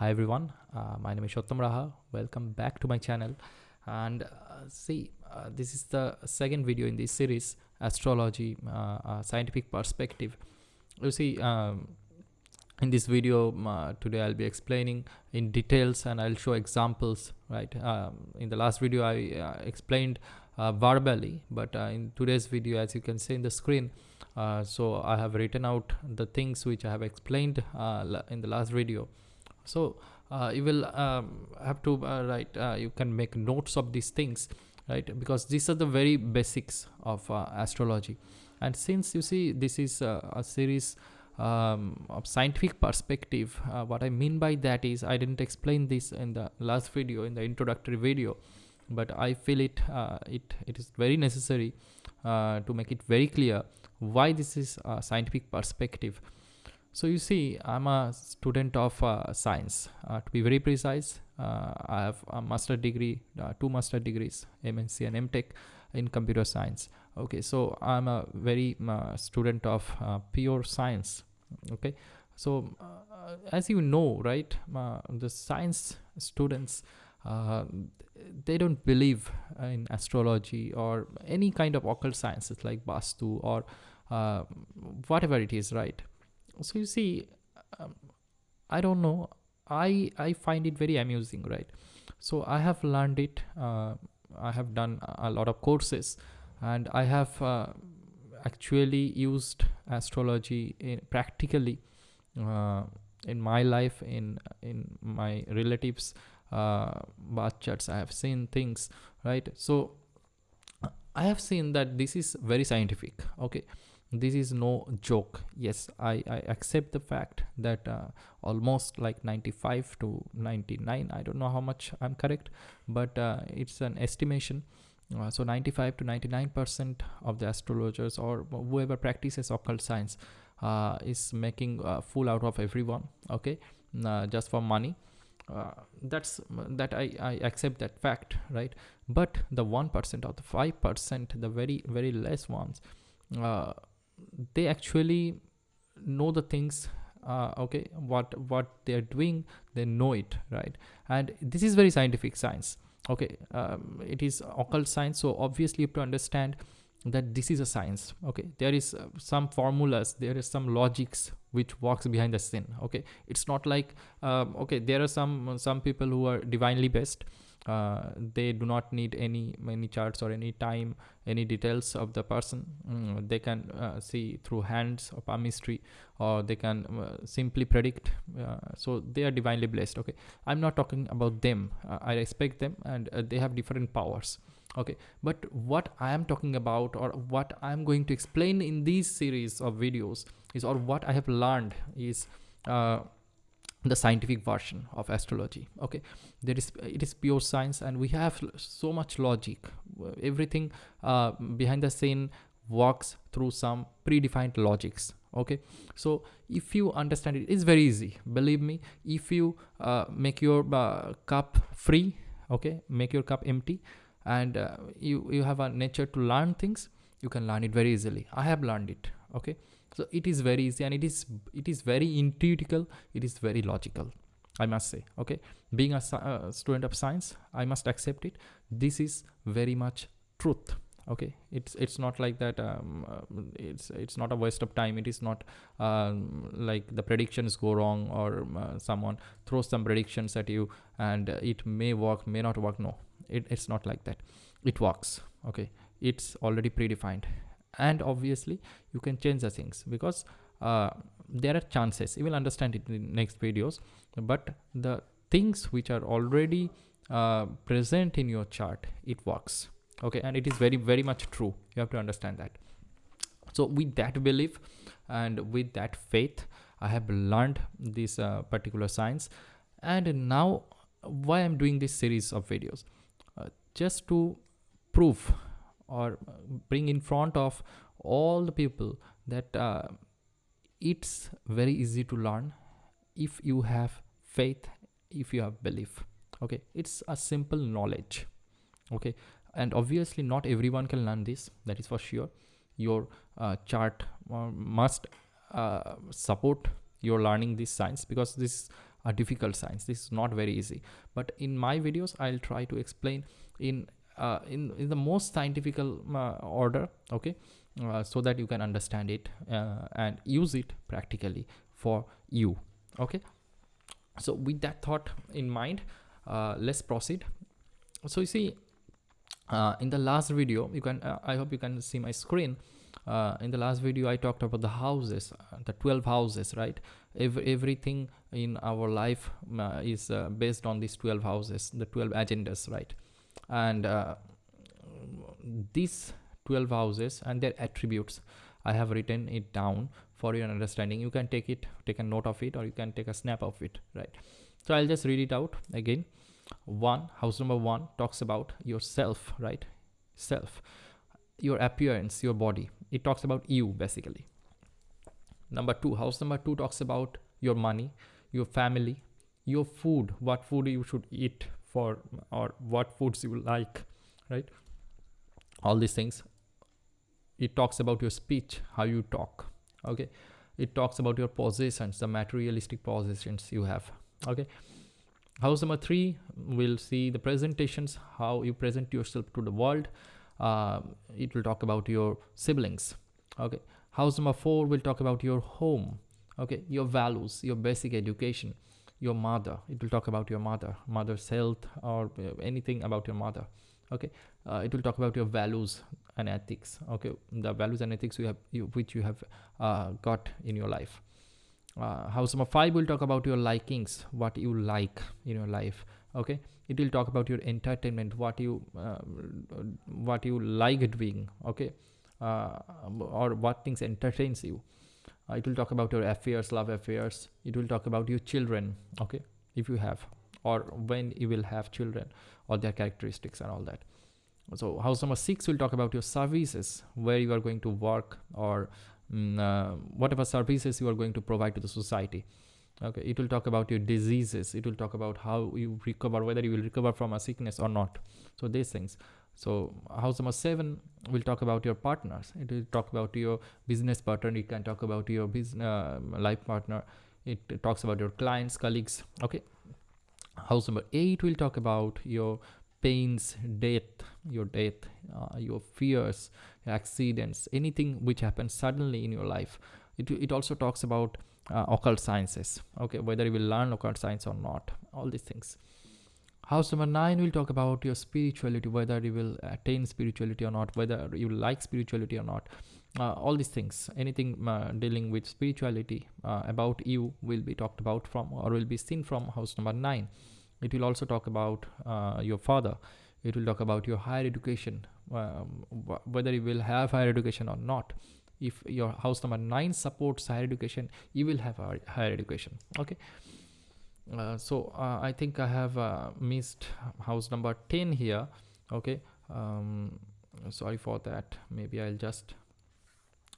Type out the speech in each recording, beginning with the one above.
Hi everyone, my name is Satyam Raha. Welcome back to my channel. And this is the second video in this series, Astrology, Scientific Perspective. You see, in this video today I'll be explaining in details and I'll show examples, right? In the last video I explained verbally, but in today's video, as you can see in the screen, so I have written out the things which I have explained in the last video. So you will have to write, you can make notes of these things, right? Because these are the very basics of astrology. And since you see this is a series of scientific perspective, what I mean by that is I didn't explain this in the last video, in the introductory video, but I feel it is very necessary to make it very clear why this is a scientific perspective. So you see, I'm a student of science. To be very precise, I have a master degree, 2 master degrees, MNC and MTech in computer science. Okay, so I'm a very student of pure science. Okay, so as you know, right, the science students, they don't believe in astrology or any kind of occult sciences like Vastu or whatever it is, right? So you see, I don't know, I find it very amusing, right? So I have learned it, I have done a lot of courses, and I have actually used astrology practically in my life, in my relatives birth charts. I have seen things, right? So I have seen that this is very scientific. Okay, this is no joke. Yes, I accept the fact that almost like 95 to 99, I don't know how much I'm correct, but it's an estimation. So 95 to 99% of the astrologers or whoever practices occult science is making a fool out of everyone, okay, just for money. That I accept that fact, right? But the 1% or the 5%, the very, very less ones, they actually know the things, okay, what they're doing, they know it, right? And this is very scientific science. Okay, it is occult science, so obviously you have to understand that this is a science. Okay, there is some formulas, there is some logics which works behind the scene. Okay, it's not like okay, there are some people who are divinely based. They do not need any charts or any time, any details of the person. They can see through hands or palmistry, or they can simply predict. So they are divinely blessed. Okay, I'm not talking about them. I respect them, and they have different powers. Okay, but what I am talking about, or what I am going to explain in these series of videos is, or what I have learned is the scientific version of astrology. Okay, it is pure science, and we have so much logic. Everything behind the scene works through some predefined logics. Okay, so if you understand it, it's very easy, believe me. If you make your cup free, okay, make your cup empty, and you have a nature to learn things, you can learn it very easily. I have learned it. Okay, so it is very easy, and it is very intuitive, it is very logical, I must say. Okay, being a student of science, I must accept it. This is very much truth. Okay, it's not like that. It's not a waste of time. It is not like the predictions go wrong, or someone throws some predictions at you and it may work, may not work. No, it's not like that. It works. Okay, it's already predefined, and obviously you can change the things, because there are chances. You will understand it in next videos, but the things which are already present in your chart, it works. Okay, and it is very, very much true. You have to understand that. So with that belief and with that faith, I have learned this particular science. And now why I'm doing this series of videos, just to prove or bring in front of all the people that it's very easy to learn if you have faith, if you have belief. Okay, it's a simple knowledge. Okay, and obviously not everyone can learn this, that is for sure. Your chart must support your learning this science, because this a difficult science. This is not very easy, but in my videos I'll try to explain in the most scientific order, okay, so that you can understand it and use it practically for you. Okay, so with that thought in mind, let's proceed. So you see, in the last video, you can I hope you can see my screen. In the last video I talked about the houses, the 12 houses, right? Everything in our life is based on these 12 houses, the 12 agendas, right? And these 12 houses and their attributes, I have written it down for your understanding. You can take a note of it, or you can take a snap of it, right? So I'll just read it out again. House number 1 talks about yourself, right? Self, your appearance, your body. It talks about you basically. House number 2 talks about your money, your family, your food, what food you should eat for, or what foods you like, right? All these things. It talks about your speech, how you talk, okay? It talks about your possessions, the materialistic possessions you have, okay? House number 3 will see the presentations, how you present yourself to the world. It will talk about your siblings, okay? House number 4 will talk about your home, okay? Your values, your basic education, your mother. It will talk about your mother's health, or anything about your mother, okay? It will talk about your values and ethics, okay? The values and ethics which you have got in your life. House number 5 will talk about your likings, what you like in your life, okay? It will talk about your entertainment, what you like doing, okay? Or what things entertains you. It will talk about your affairs, love affairs. It will talk about your children, okay, if you have, or when you will have children, or their characteristics and all that. So house number 6 will talk about your services, where you are going to work, or whatever services you are going to provide to the society, okay? It will talk about your diseases. It will talk about how you recover, whether you will recover from a sickness or not, so these things. So house number 7 will talk about your partners. It will talk about your business partner. You can talk about your business life partner. It talks about your clients, colleagues, okay? House number 8 will talk about your pains, your fears, accidents, anything which happens suddenly in your life. It also talks about occult sciences, okay, whether you will learn occult science or not, all these things. House number 9 will talk about your spirituality, whether you will attain spirituality or not, whether you like spirituality or not. All these things, anything dealing with spirituality about you will be talked about from, or will be seen from house number 9. It will also talk about your father. It will talk about your higher education, whether you will have higher education or not. If your house number 9 supports higher education, you will have higher education, okay? So I think I have missed house number 10 here, okay? Sorry for that. Maybe I'll just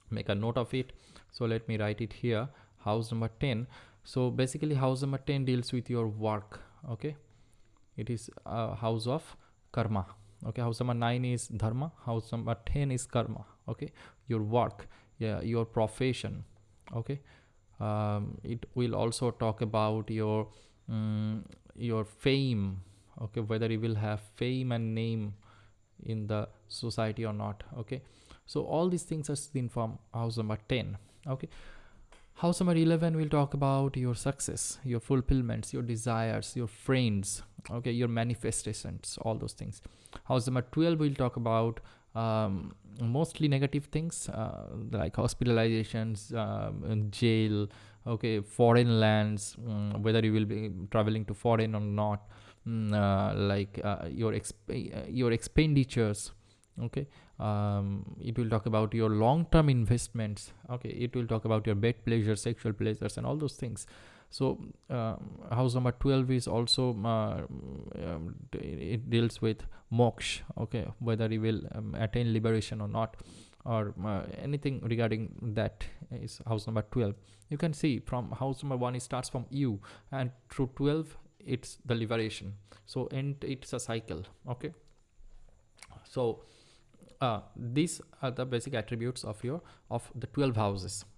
make a note of it. So let me write it here, house number 10. So basically house number 10 deals with your work, okay? It is a house of karma, okay? House number 9 is dharma, house number 10 is karma, okay? Your work, yeah, your profession, okay? It will also talk about your fame, okay, whether you will have fame and name in the society or not, okay? So all these things are seen from house number 10, okay? House number 11 will talk about your success, your fulfillments, your desires, your friends, okay, your manifestations, all those things. House number 12 will talk about mostly negative things, like hospitalizations, jail, okay, foreign lands, whether you will be traveling to foreign or not, like your expenditures, okay? It will talk about your long-term investments, okay? It will talk about your bed pleasures, sexual pleasures, and all those things. So house number 12 is also it deals with moksha, okay, whether you will attain liberation or not, or anything regarding that is house number 12. You can see from house number 1 it starts from you, and through 12 it's the liberation. So, and it's a cycle, okay? So these are the basic attributes of the 12 houses.